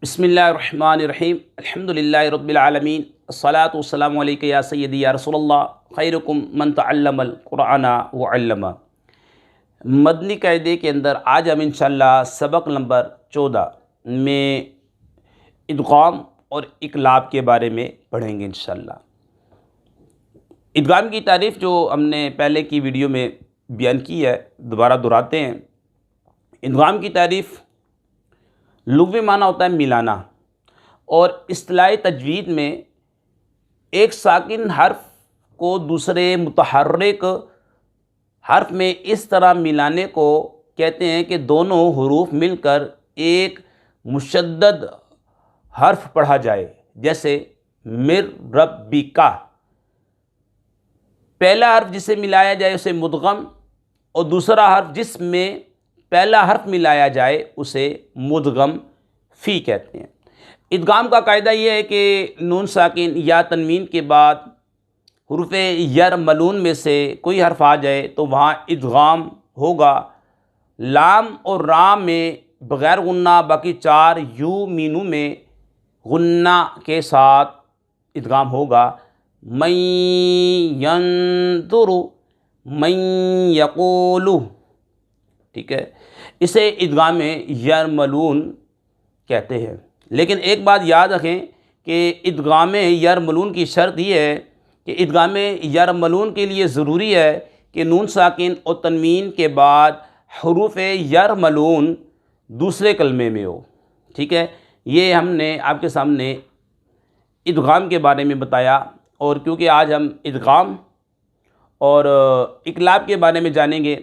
بسم اللہ الرحمن الرحیم الحمد للہ رب العالمین الصلاۃ والسلام علیک یا سیدی یا رسول اللہ خیرکم من تعلم القرآن وعلمہ۔ مدنی قاعدے کے اندر آج ہم انشاءاللہ سبق نمبر 14 میں ادغام اور اقلاب کے بارے میں پڑھیں گے انشاءاللہ۔ ادغام کی تعریف جو ہم نے پہلے کی ویڈیو میں بیان کی ہے دوبارہ دہراتے ہیں۔ ادغام کی تعریف لغوی معنی ہوتا ہے ملانا، اور اصطلاحی تجوید میں ایک ساکن حرف کو دوسرے متحرک حرف میں اس طرح ملانے کو کہتے ہیں کہ دونوں حروف مل کر ایک مشدد حرف پڑھا جائے، جیسے مر ربکا۔ پہلا حرف جسے ملایا جائے اسے مدغم، اور دوسرا حرف جس میں پہلا حرف ملایا جائے اسے مدغم فی کہتے ہیں۔ ادغام کا قاعدہ یہ ہے کہ نون ساکن یا تنوین کے بعد حروف یرملون میں سے کوئی حرف آ جائے تو وہاں ادغام ہوگا۔ لام اور را میں بغیر غنہ، باقی چار یو مینو میں غنہ کے ساتھ ادغام ہوگا۔ من ینظر، من یقول، ٹھیک ہے، اسے ادغام یرملون کہتے ہیں۔ لیکن ایک بات یاد رکھیں کہ ادغام یرملون کی شرط یہ ہے کہ ادغام یرملون کے لیے ضروری ہے کہ نون ساکن اور تنوین کے بعد حروف یرملون دوسرے کلمے میں ہو، ٹھیک ہے۔ یہ ہم نے آپ کے سامنے ادغام کے بارے میں بتایا، اور کیونکہ آج ہم ادغام اور اقلاب کے بارے میں جانیں گے،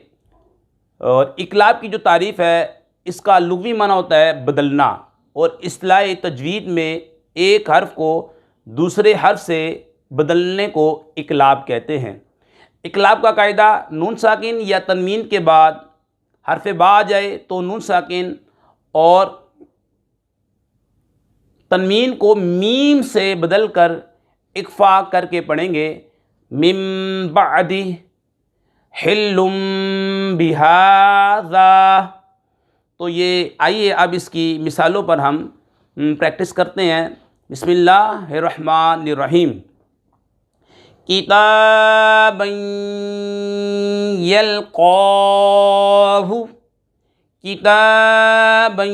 اور اقلاب کی جو تعریف ہے اس کا لغوی معنی ہوتا ہے بدلنا، اور اصطلاحی تجوید میں ایک حرف کو دوسرے حرف سے بدلنے کو اقلاب کہتے ہیں۔ اقلاب کا قاعدہ نون ساکن یا تنوین کے بعد حرف با آ جائے تو نون ساکن اور تنوین کو میم سے بدل کر اخفا کر کے پڑھیں گے۔ من بعد حلم بہذا۔ تو یہ آئیے اب اس کی مثالوں پر ہم پریکٹس کرتے ہیں۔ بسم اللہ الرحمن الرحیم۔ کتابا یلقاہ، کتابا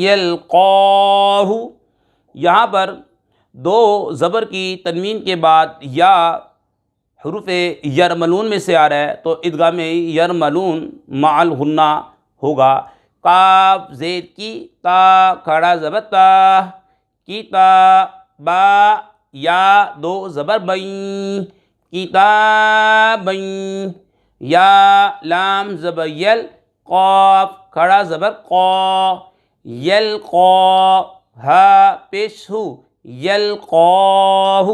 یلقاہ۔ یہاں پر دو زبر کی تنوین کے بعد یا حروف یرملون میں سے آ رہا ہے تو ادغام یرملون مع الغنہ ہوگا۔ کاف زید کی، تا کھڑا زبر تا، کی تا، با یا دو زبر بین، کتابین، یا لام زبر یل، قاف کھڑا زبر قا، یلقا، ہا پیش ہو، یلقاہ،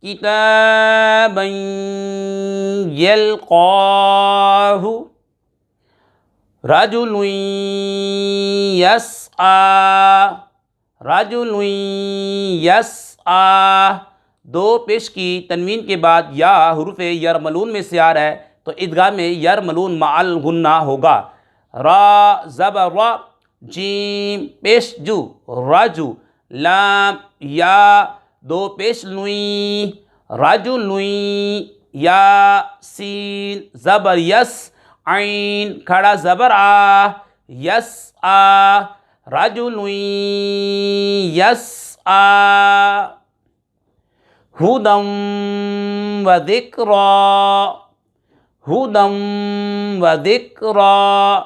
کتابا یلقاہ۔ رجل یسعی، رجل یسعی۔ دو پیش کی تنوین کے بعد یا حروف یرملون میں سے آ رہا ہے تو ادغام یرملون مع الغنہ ہوگا۔ را زبر را، جیم پیش جو، رجو، لام یا دو پیش لوئیں، رجلوئیں، یا سین زبر یس، عین کھڑا زبر آ، یس آ، رجلوئیں یس آ۔ ہدی و ذکریٰ، ہدی و ذکریٰ۔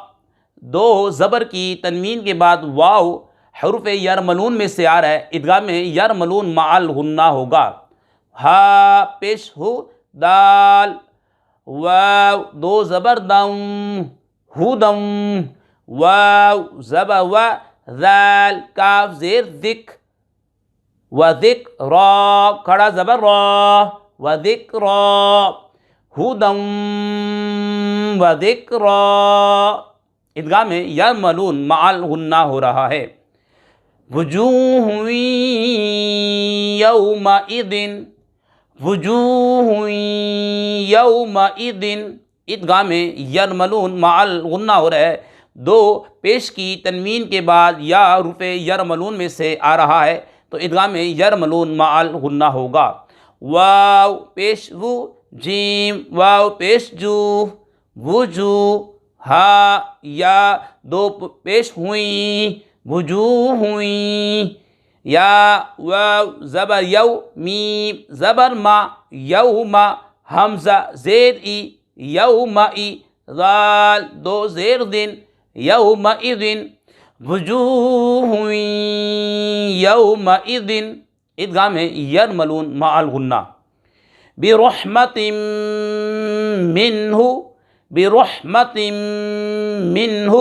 دو زبر کی تنوین کے بعد واو حروف یرملون میں سے آ رہا ہے، ادغام یرملون مع الغنہ ہوگا۔ ہا پیش ہو، دال، واو دو زبر دم، ہدم، واو زبر و، ذال کاف زیر ذک، و ذک را کھڑا زبر را، و ذکرا، ہدم و ذکرا۔ ادغام یرملون مع الغنہ ہو رہا ہے۔ وجوہ یومئذ، وجوہ یومئذ۔ ادغام یرملون مع الغنہ ہو رہا ہے۔ دو پیش کی تنوین کے بعد یا حروف یرملون میں سے آ رہا ہے تو ادغام یرملون مع الغنہ ہوگا۔ واو پیش وو، جیم واو پیش جو، وجو، ہا یا دو پیش ہوئیں، وجوہ ہوئیں، یا واو زبر یو، میم زبر ما، یوم حمزہ زیر ای، یومئی، ذال دو زیر دن، یومئذن، وجوہ یومئذ، ادغام یرملون مع الغنہ۔ برحمت منہ، برحمت منہ،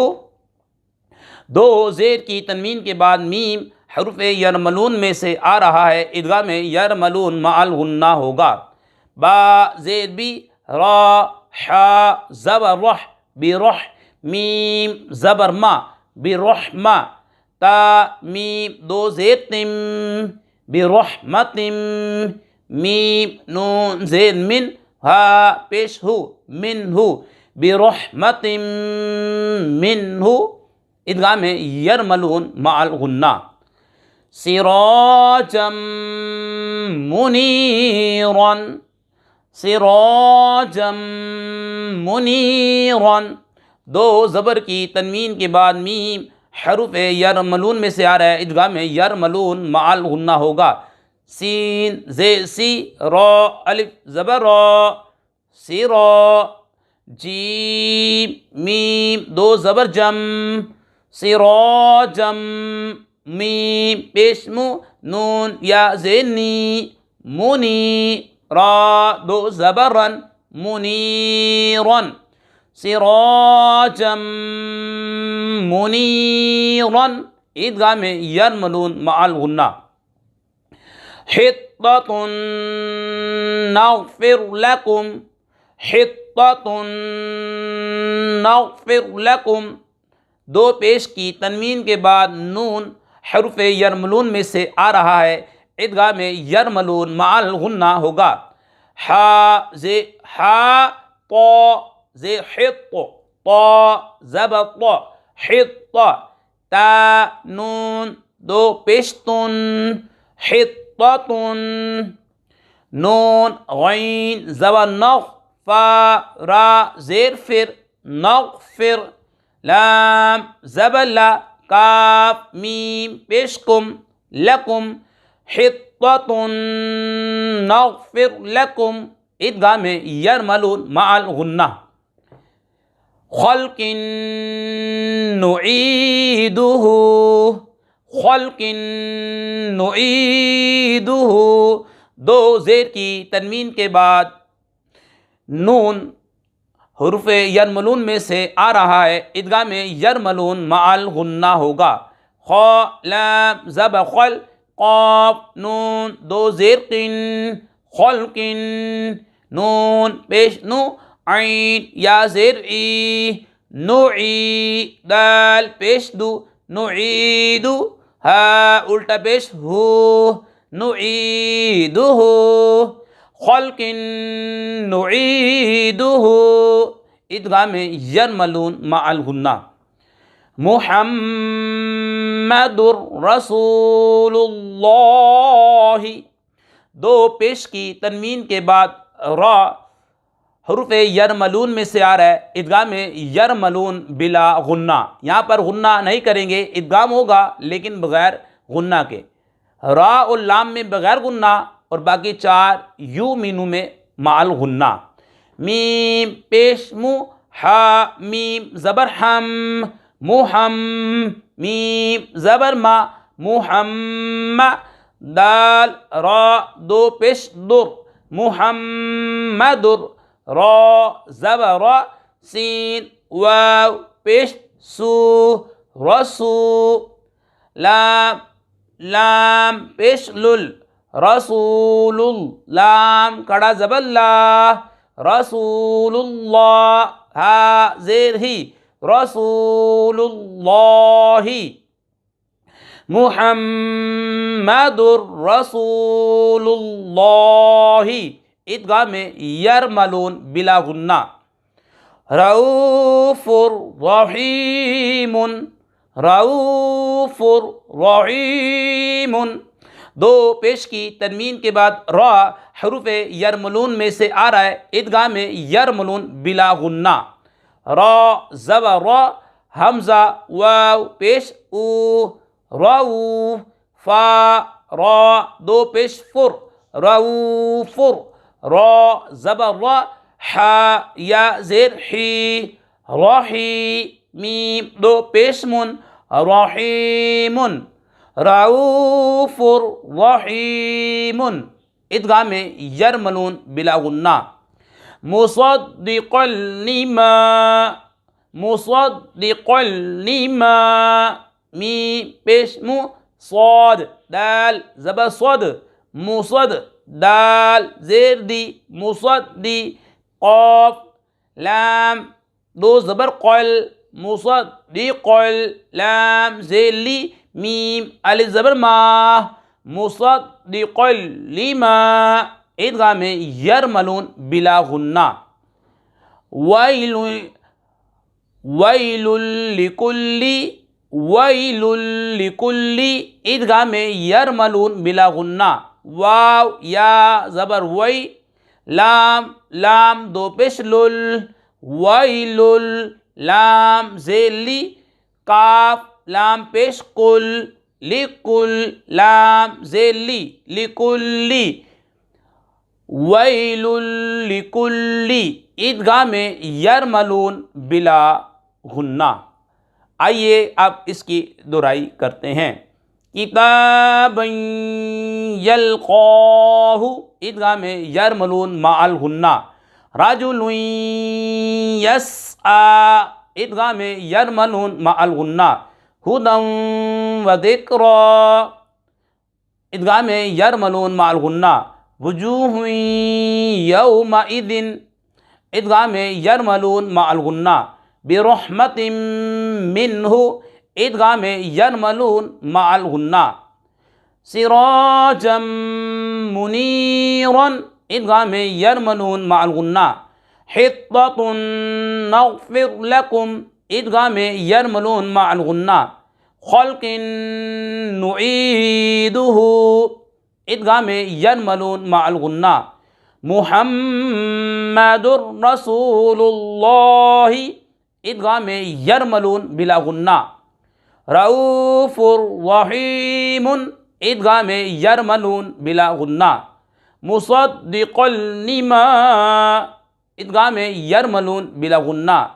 دو زیر کی تنوین کے بعد میم حروف یرملون میں سے آ رہا ہے، ادغام یرملون مع الغنہ ہوگا۔ با زیر بی، را حا زبر رح، برح، میم زبر ما، برحمہ، تا میم دو زیر تم، برحمت، میم نون زیر من، ہا پیش ہو، منہ، برحمت منہ، ادغام یرملون مع الغنہ۔ سراجا منیرا، سراجا منیرا، دو زبر کی تنوین کے بعد میم حروف یرملون میں سے آ رہا ہے، ادغام یرملون مع الغنہ ہوگا۔ سین زیر سی، را الف زبر را، سرا، جیم میم دو زبر جم، سراجم، میم پیش مو، نون یا زینی، منی، را دو زبر رن، منیرن، سراجم منیرن، ادغام یرملون مع الغنہ۔ حطۃ نغفر لکم، حطۃ نغفر لکم، دو پیش کی تنوین کے بعد نون حروف یرملون میں سے آ رہا ہے، ادغام یرملون مع الغنہ ہوگا۔ ہا زے ہا، طا زے حط، طا زبر طا، حط، تا نون دو پیش تن، حطۃ، نون غین زبر نغ، فا را زیر فر، نغفر، لام زبر لا، کاف میم پیش کم، لکم، حطۃ نغفر لکم، ادغام یرملون مع الغنہ۔ خلق نعیدہ، خلق نعیدہ، دو زیر کی تنوین کے بعد نون حروف یرملون میں سے آ رہا ہے، ادغام یرملون مع الغنہ ہوگا۔ خا لام زبر خل، قاف نون دو زیر قن، خلقن، نون پیش نو، عین یا زیر ای، نعی، دال پیش دو، نعیدو، ہا الٹا پیش ہو، نعیدہ، خلق نعیدہ، ادغام یرملون مع الغنہ۔ محمد رسول اللہ، دو پیش کی تنوین کے بعد را حروف یرملون میں سے آ رہا ہے، ادغام یرملون بلا غنہ، یہاں پر غنہ نہیں کریں گے، ادغام ہوگا لیکن بغیر غنہ کے، را اور لام میں بغیر غنہ اور باقی چار یو مینو میں مع الغنہ۔ میم پیش مو، ہا میم زبر ہم، محم، میم زبر ما، محمد، دال را دو پیش در، محمدر، را زبر را، سین واو پیش سو، رسو، لام پیش لل، رسول، لام کڑا زبر لا، رسول اللہ، ہا زیر ہی، رسول اللہ، محمد رسول اللہ، ادغام یرملون بلا غنہ۔ رؤوف رحیم، رؤوف رحیم۔ دو پیش کی تنوین کے بعد را حروف یرملون میں سے آ رہا ہے، ادغام یرملون بلا غنہ۔ را زبر را، حمزہ واو پیش او، رو، فا را دو پیش فر، روفر، را زبر را، حا یا زیر حی، راحی، میم دو پیش من، رحیم، رؤوف رحیم۔ ادغام یرملون بلا غنہ۔ مصدقا لما، مصدقا لما، میم پیش مو، صاد دال زبر صد، مصد دال زیر دی، مصدی، قاف لام دو زبر قل، مصدقل، لام زیر لی، میم الف زبر ما، مصدقا لما۔ ادغام یرملون بلا غنہ۔ ویل، ویل لکل، ویل لکل، ادغام یرملون بلا غنہ۔ واو یا زبر وی، لام لام دو پیش لل، ویل، لام زیر لی، کاف لام پیش قل، لکل، لام زیر لی، لکلی، ویل لکلی، ادغام یرملون بلا غنہ۔ آئیے اب اس کی دہرائی کرتے ہیں۔ کتابا یلقاہ، ادغام یرملون مع الغنہ۔ رجل یسعی، ادغام یرملون مع الغنہ۔ ہدی و ذکری، ادغام یرملون مع الغنہ۔ وجوہ یومئذ، ادغام یرملون مع الغنہ۔ برحمت منہ، ادغام یرملون مع الغنہ۔ سراجا منیرا، ادغام یرملون مع الغنہ۔ حطۃ نغفر لکم، ادغام یرملون مع الغنہ۔ خلق نعیدہ، ادغام یرملون مع الغنہ۔ محمد رسول اللہ، ادغام یرملون بلا غنہ۔ رؤوف رحیم، ادغام یرملون بلا غنہ۔ مصدقا لما، ادغام یرملون بلا غنہ۔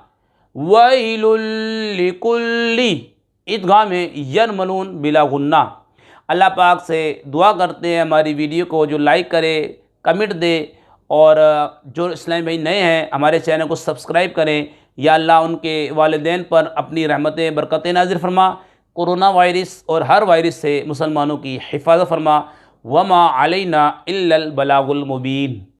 ویل لکل، ادغام یرملون بلا غنہ۔ اللہ پاک سے دعا کرتے ہیں ہماری ویڈیو کو جو لائک کرے، کمنٹ دے، اور جو اسلامی بھائی نئے ہیں ہمارے چینل کو سبسکرائب کریں۔ یا اللہ ان کے والدین پر اپنی رحمتیں برکتیں نازل فرما، کورونا وائرس اور ہر وائرس سے مسلمانوں کی حفاظت فرما۔ وما علینا الا البلاغ المبین۔